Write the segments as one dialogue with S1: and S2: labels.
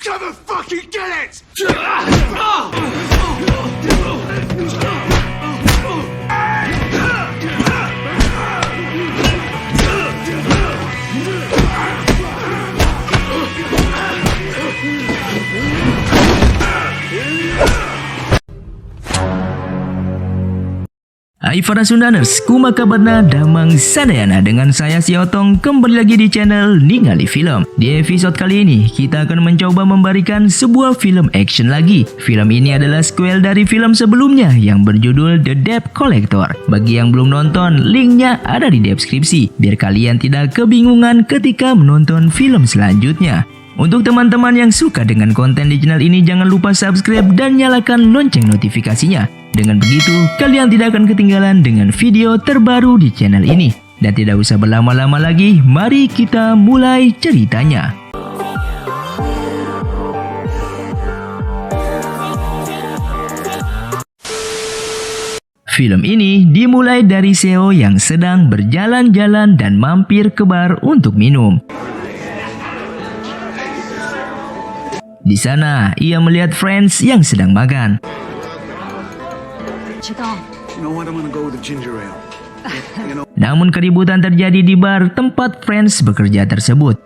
S1: Come and fucking get it!
S2: Hai para Sundaners, kumakabarna damang sadayana dengan saya si Otong kembali lagi di channel Ningali Film. Di episode kali ini kita akan mencoba memberikan sebuah film action lagi. Film ini adalah sequel dari film sebelumnya yang berjudul The Debt Collector. Bagi yang belum nonton, linknya ada di deskripsi biar kalian tidak kebingungan ketika menonton film selanjutnya. Untuk teman-teman yang suka dengan konten di channel ini, jangan lupa subscribe dan nyalakan lonceng notifikasinya. Dengan begitu, kalian tidak akan ketinggalan dengan video terbaru di channel ini. Dan tidak usah berlama-lama lagi, mari kita mulai ceritanya. Film ini dimulai dari Seo yang sedang berjalan-jalan dan mampir ke bar untuk minum. Di sana, ia melihat Friends yang sedang makan. Namun keributan terjadi di bar tempat Friends bekerja tersebut.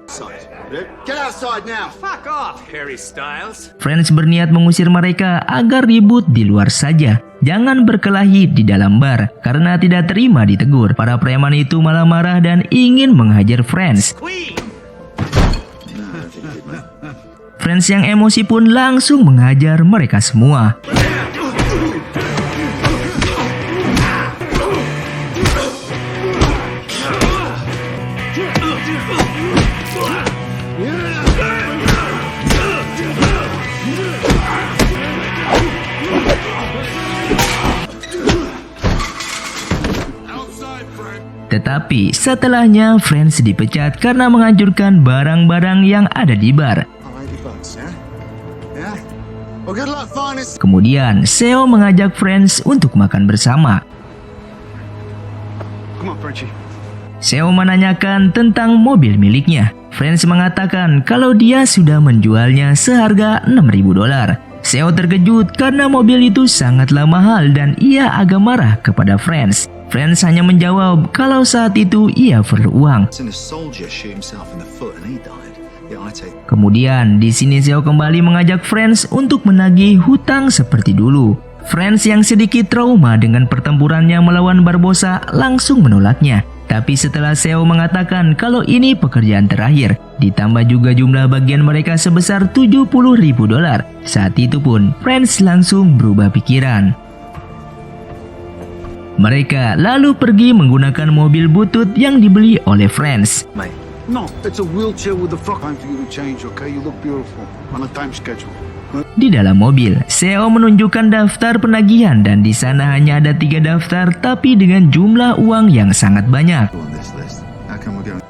S1: Get outside now! Fuck off, Harry Styles!
S2: Friends berniat mengusir mereka agar ribut di luar saja. Jangan berkelahi di dalam bar karena tidak terima ditegur. Para preman itu malah marah dan ingin menghajar Friends. Friends yang emosi pun langsung menghajar mereka semua. Tetapi setelahnya Friends dipecat karena menghancurkan barang-barang yang ada di bar. Kemudian Seo mengajak Friends untuk makan bersama. Seo menanyakan tentang mobil miliknya. Friends mengatakan kalau dia sudah menjualnya seharga $6.000. Seo terkejut karena mobil itu sangatlah mahal dan ia agak marah kepada Friends. Friends hanya menjawab kalau saat itu ia perlu uang. Kemudian di sini Seo kembali mengajak Friends untuk menagih hutang seperti dulu. Friends yang sedikit trauma dengan pertempurannya melawan Barbossa langsung menolaknya. Tapi setelah Seo mengatakan kalau ini pekerjaan terakhir, ditambah juga jumlah bagian mereka sebesar $70.000. Saat itu pun Friends langsung berubah pikiran. Mereka lalu pergi menggunakan mobil butut yang dibeli oleh Friends.
S3: No, it's a wheelchair with a frock. Time for you to change, okay? You look beautiful on a time schedule.
S2: Di dalam mobil, Seo menunjukkan daftar penagihan dan di sana hanya ada 3 daftar tapi dengan jumlah uang yang sangat banyak.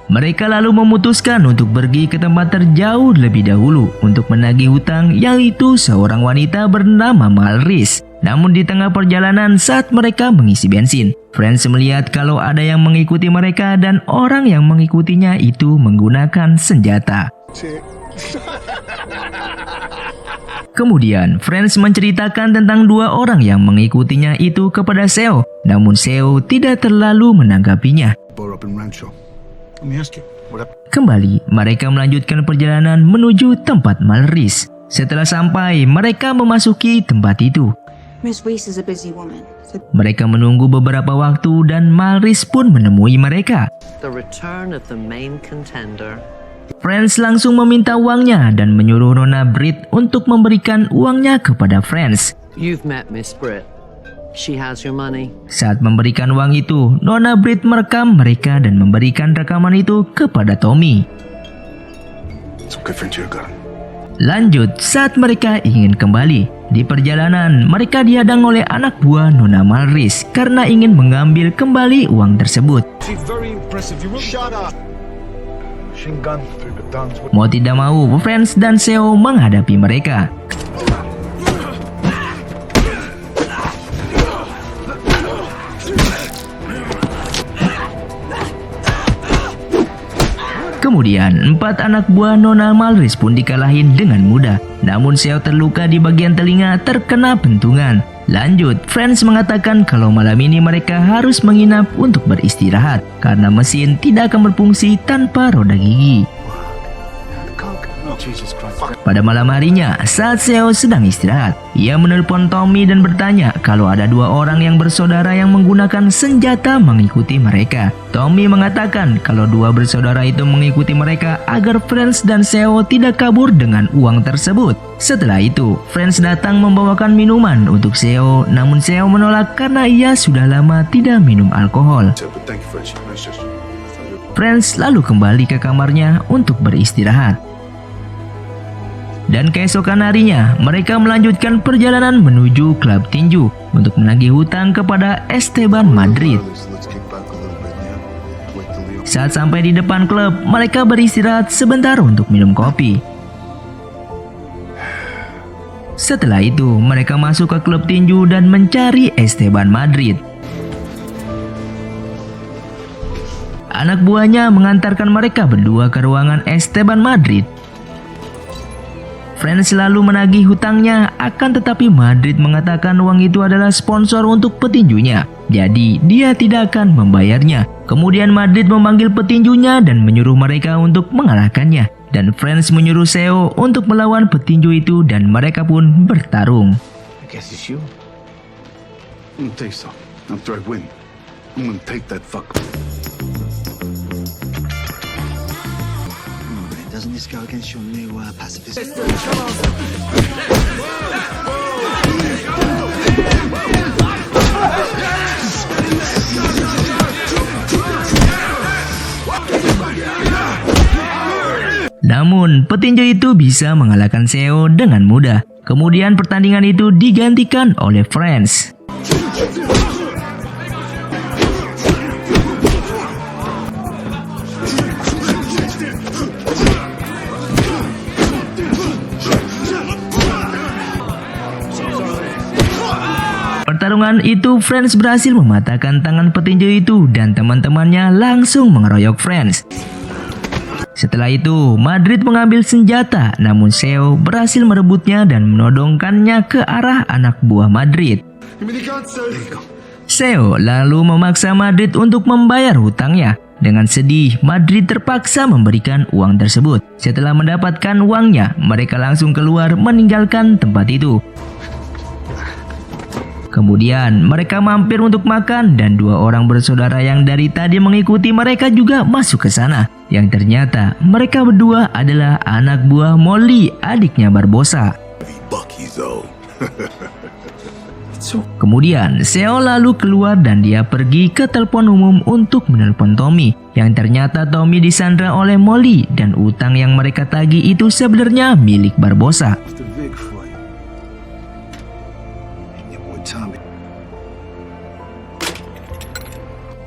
S2: Mereka lalu memutuskan untuk pergi ke tempat terjauh lebih dahulu untuk menagih hutang, yaitu seorang wanita bernama Malris. Namun di tengah perjalanan saat mereka mengisi bensin, Friends melihat kalau ada yang mengikuti mereka dan orang yang mengikutinya itu menggunakan senjata. Kemudian Friends menceritakan tentang 2 orang yang mengikutinya itu kepada Seo. Namun Seo tidak terlalu menanggapinya. Kembali, mereka melanjutkan perjalanan menuju tempat Malris. Setelah sampai, mereka memasuki tempat itu.
S4: Miss Weiss is a busy woman.
S2: Mereka menunggu beberapa waktu dan Malris pun menemui mereka.
S5: The return of the main contender.
S2: Friends langsung meminta uangnya dan menyuruh Nona Brit untuk memberikan uangnya kepada Friends.
S5: You've met Miss Britt. She has your money.
S2: Saat memberikan uang itu, Nona Brit merekam mereka dan memberikan rekaman itu kepada Tommy. Lanjut, saat mereka ingin kembali. Di perjalanan, mereka dihadang oleh anak buah Nona Malris karena ingin mengambil kembali uang tersebut. Mau tidak mau, Friends dan Seo menghadapi mereka. Kemudian 4 anak buah Nona Malris pun dikalahin dengan mudah. Namun Seo terluka di bagian telinga terkena bentungan. Lanjut, Friends mengatakan kalau malam ini mereka harus menginap untuk beristirahat karena mesin tidak akan berfungsi tanpa roda gigi.
S3: Jesus Christ.
S2: Pada malam harinya, saat Seo sedang istirahat, ia menelpon Tommy dan bertanya kalau ada 2 orang yang bersaudara yang menggunakan senjata mengikuti mereka. Tommy mengatakan kalau 2 bersaudara itu mengikuti mereka agar Friends dan Seo tidak kabur dengan uang tersebut. Setelah itu, Friends datang membawakan minuman untuk Seo, namun Seo menolak karena ia sudah lama tidak minum alkohol.
S3: Thank you, French. Nice gesture.
S2: Friends lalu kembali ke kamarnya untuk beristirahat. Dan keesokan harinya, mereka melanjutkan perjalanan menuju klub tinju untuk menagih hutang kepada Esteban Madrid.
S3: Let's kick back a little bit, yeah? Wait till the
S2: Saat sampai di depan klub, mereka beristirahat sebentar untuk minum kopi. Setelah itu, mereka masuk ke klub tinju dan mencari Esteban Madrid. Anak buahnya mengantarkan mereka berdua ke ruangan Esteban Madrid. Friends selalu menagih hutangnya, akan tetapi Madrid mengatakan uang itu adalah sponsor untuk petinjunya. Jadi dia tidak akan membayarnya. Kemudian Madrid memanggil petinjunya dan menyuruh mereka untuk mengalahkannya. Dan Friends menyuruh Seo untuk melawan petinju itu dan mereka pun bertarung.
S3: I guess it's you. I'm gonna take some. After I win, I'm gonna take that fucker.
S1: Doesn't this go against your new pacifist?
S2: Namun, petinju itu bisa mengalahkan Seo dengan mudah. Kemudian pertandingan itu digantikan oleh Friends. Pertarungan itu Friends berhasil mematahkan tangan petinju itu dan teman-temannya langsung mengeroyok Friends. Setelah itu, Madrid mengambil senjata, namun Seo berhasil merebutnya dan menodongkannya ke arah anak buah Madrid. Seo lalu memaksa Madrid untuk membayar hutangnya. Dengan sedih, Madrid terpaksa memberikan uang tersebut. Setelah mendapatkan uangnya, mereka langsung keluar meninggalkan tempat itu. Kemudian mereka mampir untuk makan dan 2 orang bersaudara yang dari tadi mengikuti mereka juga masuk ke sana. Yang ternyata mereka berdua adalah anak buah Molly, adiknya Barbosa. Kemudian Seo lalu keluar dan dia pergi ke telepon umum untuk menelpon Tommy. Yang ternyata Tommy disandra oleh Molly dan utang yang mereka tagih itu sebenarnya milik Barbosa.
S3: It's the big fight. And your boy Tommy.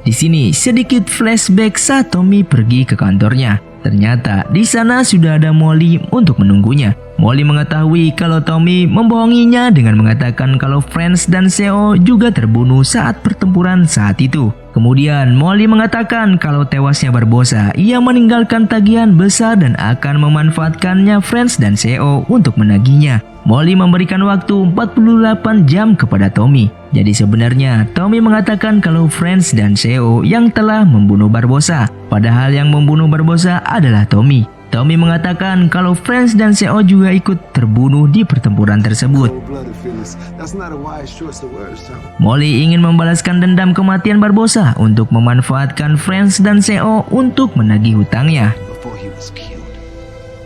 S2: Di sini sedikit flashback saat Tommy pergi ke kantornya. Ternyata di sana sudah ada Molly untuk menunggunya. Molly mengetahui kalau Tommy membohonginya dengan mengatakan kalau Friends dan Seo juga terbunuh saat pertempuran saat itu. Kemudian Molly mengatakan kalau tewasnya Barbosa, ia meninggalkan tagihan besar dan akan memanfaatkannya Friends dan Seo untuk menagihnya. Molly memberikan waktu 48 jam kepada Tommy. Jadi sebenarnya Tommy mengatakan kalau Friends dan Seo yang telah membunuh Barbosa, padahal yang membunuh Barbosa adalah Tommy. Tommy mengatakan kalau Friends dan Seo juga ikut terbunuh di pertempuran tersebut.
S3: Cold-blooded, Phyllis. That's not a wise choice of words, Tommy.
S2: Molly ingin membalaskan dendam kematian Barbosa untuk memanfaatkan Friends dan Seo untuk menagih hutangnya.
S3: Before he was killed.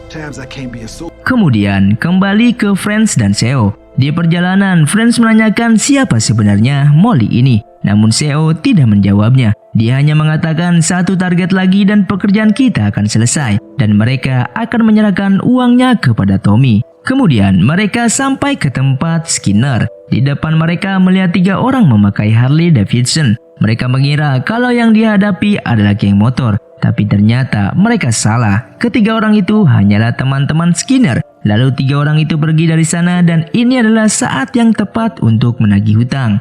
S3: Tabs, I can't be a soldier.
S2: Kemudian kembali ke Friends dan Seo. Di perjalanan, Friends menanyakan siapa sebenarnya Molly ini. Namun Seo tidak menjawabnya. Dia hanya mengatakan satu target lagi dan pekerjaan kita akan selesai. Dan mereka akan menyerahkan uangnya kepada Tommy. Kemudian mereka sampai ke tempat Skinner. Di depan mereka melihat 3 orang memakai Harley Davidson. Mereka mengira kalau yang dihadapi adalah geng motor. Tapi ternyata mereka salah. Ketiga orang itu hanyalah teman-teman Skinner. Lalu 3 orang itu pergi dari sana dan ini adalah saat yang tepat untuk menagih hutang.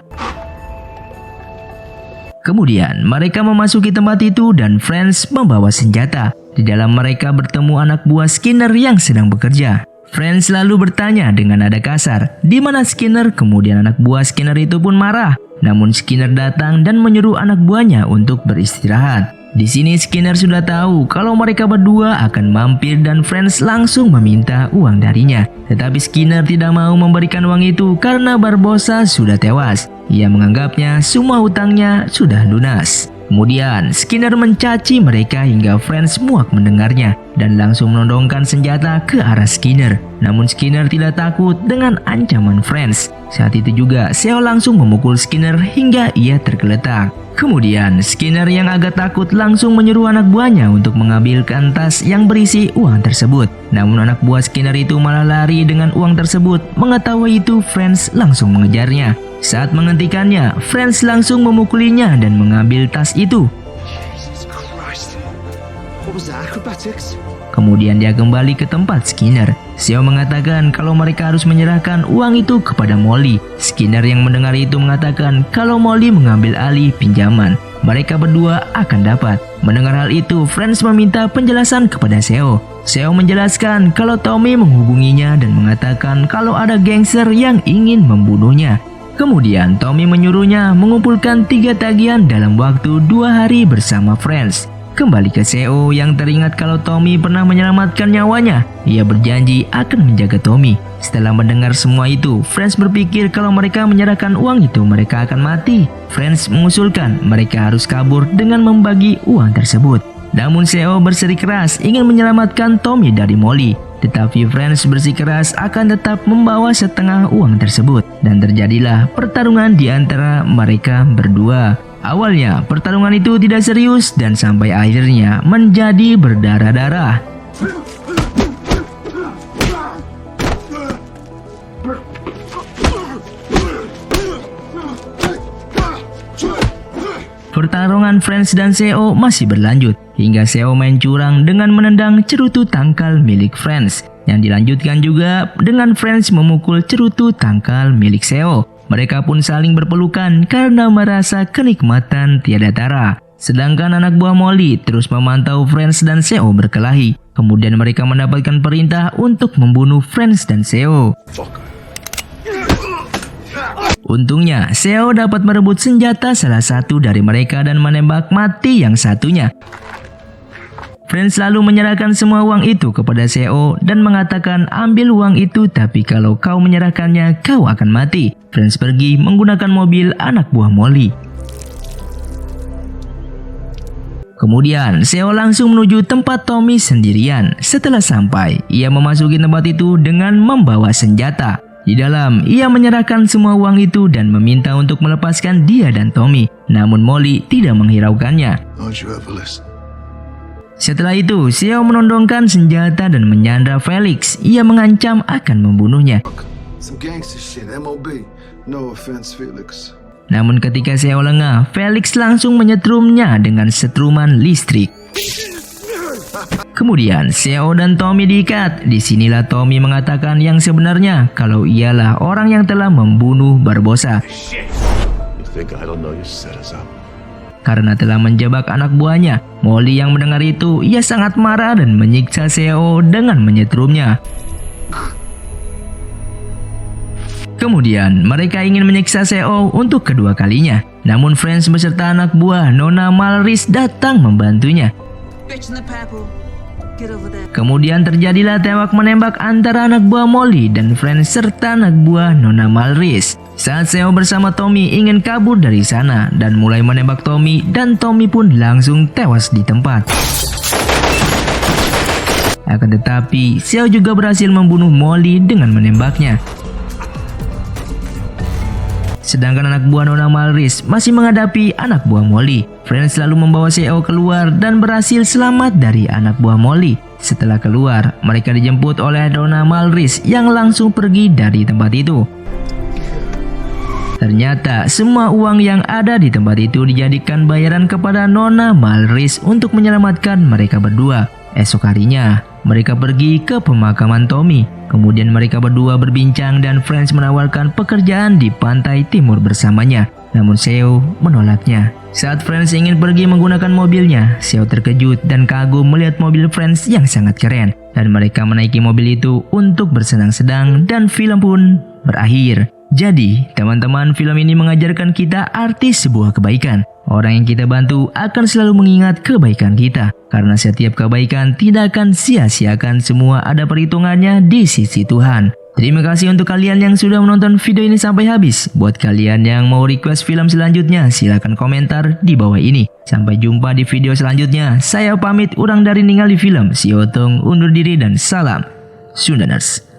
S2: Kemudian mereka memasuki tempat itu dan Friends membawa senjata. Di dalam mereka bertemu anak buah Skinner yang sedang bekerja. Franz lalu bertanya dengan nada kasar, di mana Skinner. Kemudian anak buah Skinner itu pun marah. Namun Skinner datang dan menyuruh anak buahnya untuk beristirahat. Di sini Skinner sudah tahu kalau mereka berdua akan mampir dan Franz langsung meminta uang darinya. Tetapi Skinner tidak mau memberikan uang itu karena Barbosa sudah tewas. Ia menganggapnya semua hutangnya sudah lunas. Kemudian Skinner mencaci mereka hingga Franz muak mendengarnya dan langsung menodongkan senjata ke arah Skinner. Namun Skinner tidak takut dengan ancaman Franz. Saat itu juga Seo langsung memukul Skinner hingga ia tergeletak. Kemudian Skinner yang agak takut langsung menyuruh anak buahnya untuk mengambilkan tas yang berisi uang tersebut. Namun anak buah Skinner itu malah lari dengan uang tersebut. Mengetahui itu, Franz langsung mengejarnya. Saat menghentikannya, Franz langsung memukulinya dan mengambil tas itu.
S3: Jesus Christ. What was that, acrobatics?
S2: Kemudian dia kembali ke tempat Skinner. Seo mengatakan kalau mereka harus menyerahkan uang itu kepada Molly. Skinner yang mendengar itu mengatakan kalau Molly mengambil alih pinjaman. Mereka berdua akan dapat. Mendengar hal itu, Franz meminta penjelasan kepada Seo. Seo menjelaskan kalau Tommy menghubunginya dan mengatakan kalau ada gangster yang ingin membunuhnya. Kemudian Tommy menyuruhnya mengumpulkan 3 tagihan dalam waktu 2 hari bersama Franz. Kembali ke Seo yang teringat kalau Tommy pernah menyelamatkan nyawanya. Ia berjanji akan menjaga Tommy. Setelah mendengar semua itu, Franz berpikir kalau mereka menyerahkan uang itu mereka akan mati. Franz mengusulkan mereka harus kabur dengan membagi uang tersebut. Namun Seo bersikeras ingin menyelamatkan Tommy dari Molly. Tetapi Franz bersikeras akan tetap membawa setengah uang tersebut. Dan terjadilah pertarungan di antara mereka berdua. Awalnya pertarungan itu tidak serius dan sampai akhirnya menjadi berdarah-darah. Pertarungan Franz dan Seo masih berlanjut hingga Seo main curang dengan menendang cerutu tangkal milik Franz. Yang dilanjutkan juga dengan Franz memukul cerutu tangkal milik Seo. Mereka pun saling berpelukan karena merasa kenikmatan tiada tara. Sedangkan anak buah Molly terus memantau Franz dan Seo berkelahi. Kemudian mereka mendapatkan perintah untuk membunuh Franz dan Seo. Untungnya, Seo dapat merebut senjata salah satu dari mereka dan menembak mati yang satunya. Franz lalu menyerahkan semua uang itu kepada Seo dan mengatakan ambil uang itu tapi kalau kau menyerahkannya kau akan mati. Franz pergi menggunakan mobil anak buah Molly. Kemudian Seo langsung menuju tempat Tommy sendirian. Setelah sampai, ia memasuki tempat itu dengan membawa senjata. Di dalam, ia menyerahkan semua uang itu dan meminta untuk melepaskan dia dan Tommy. Namun Molly tidak menghiraukannya.
S3: Don't you ever listen.
S2: Setelah itu, Seo menodongkan senjata dan menyandra Felix. Ia mengancam akan membunuhnya.
S3: Some gangster shit, MOB. No offense, Felix.
S2: Namun ketika Seo lengah, Felix langsung menyetrumnya dengan setruman listrik. Kemudian Seo dan Tommy diikat. Disinilah Tommy mengatakan yang sebenarnya kalau ialah orang yang telah membunuh Barbosa.
S1: You think I don't know you set us up?
S2: Karena telah menjebak anak buahnya. Molly yang mendengar itu, ia sangat marah dan menyiksa Seo dengan menyetrumnya. Kemudian mereka ingin menyiksa Seo untuk kedua kalinya. Namun Franz beserta anak buah Nona Malris datang membantunya.
S4: Bitch in the purple. Get over there.
S2: Kemudian terjadilah tembak menembak antara anak buah Molly dan Franz serta anak buah Nona Malris. Saat Seo bersama Tommy ingin kabur dari sana dan mulai menembak Tommy dan Tommy pun langsung tewas di tempat. Akan tetapi Seo juga berhasil membunuh Molly dengan menembaknya. Sedangkan anak buah Nona Malris masih menghadapi anak buah Molly. Franz lalu membawa Seo keluar dan berhasil selamat dari anak buah Molly. Setelah keluar, mereka dijemput oleh Nona Malris yang langsung pergi dari tempat itu. Ternyata semua uang yang ada di tempat itu dijadikan bayaran kepada Nona Malris untuk menyelamatkan mereka berdua. Esok harinya, mereka pergi ke pemakaman Tommy. Kemudian mereka berdua berbincang dan Franz menawarkan pekerjaan di pantai timur bersamanya. Namun Seo menolaknya. Saat Franz ingin pergi menggunakan mobilnya, Xiao terkejut dan kagum melihat mobil Franz yang sangat keren. Dan mereka menaiki mobil itu untuk bersenang-senang dan film pun berakhir. Jadi, teman-teman, film ini mengajarkan kita arti sebuah kebaikan. Orang yang kita bantu akan selalu mengingat kebaikan kita. Karena setiap kebaikan tidak akan sia-siakan, semua ada perhitungannya di sisi Tuhan. Terima kasih untuk kalian yang sudah menonton video ini sampai habis. Buat kalian yang mau request film selanjutnya, silahkan komentar di bawah ini. Sampai jumpa di video selanjutnya. Saya pamit, urang dari Ningali Film. Si Otong undur diri dan salam Sundaners.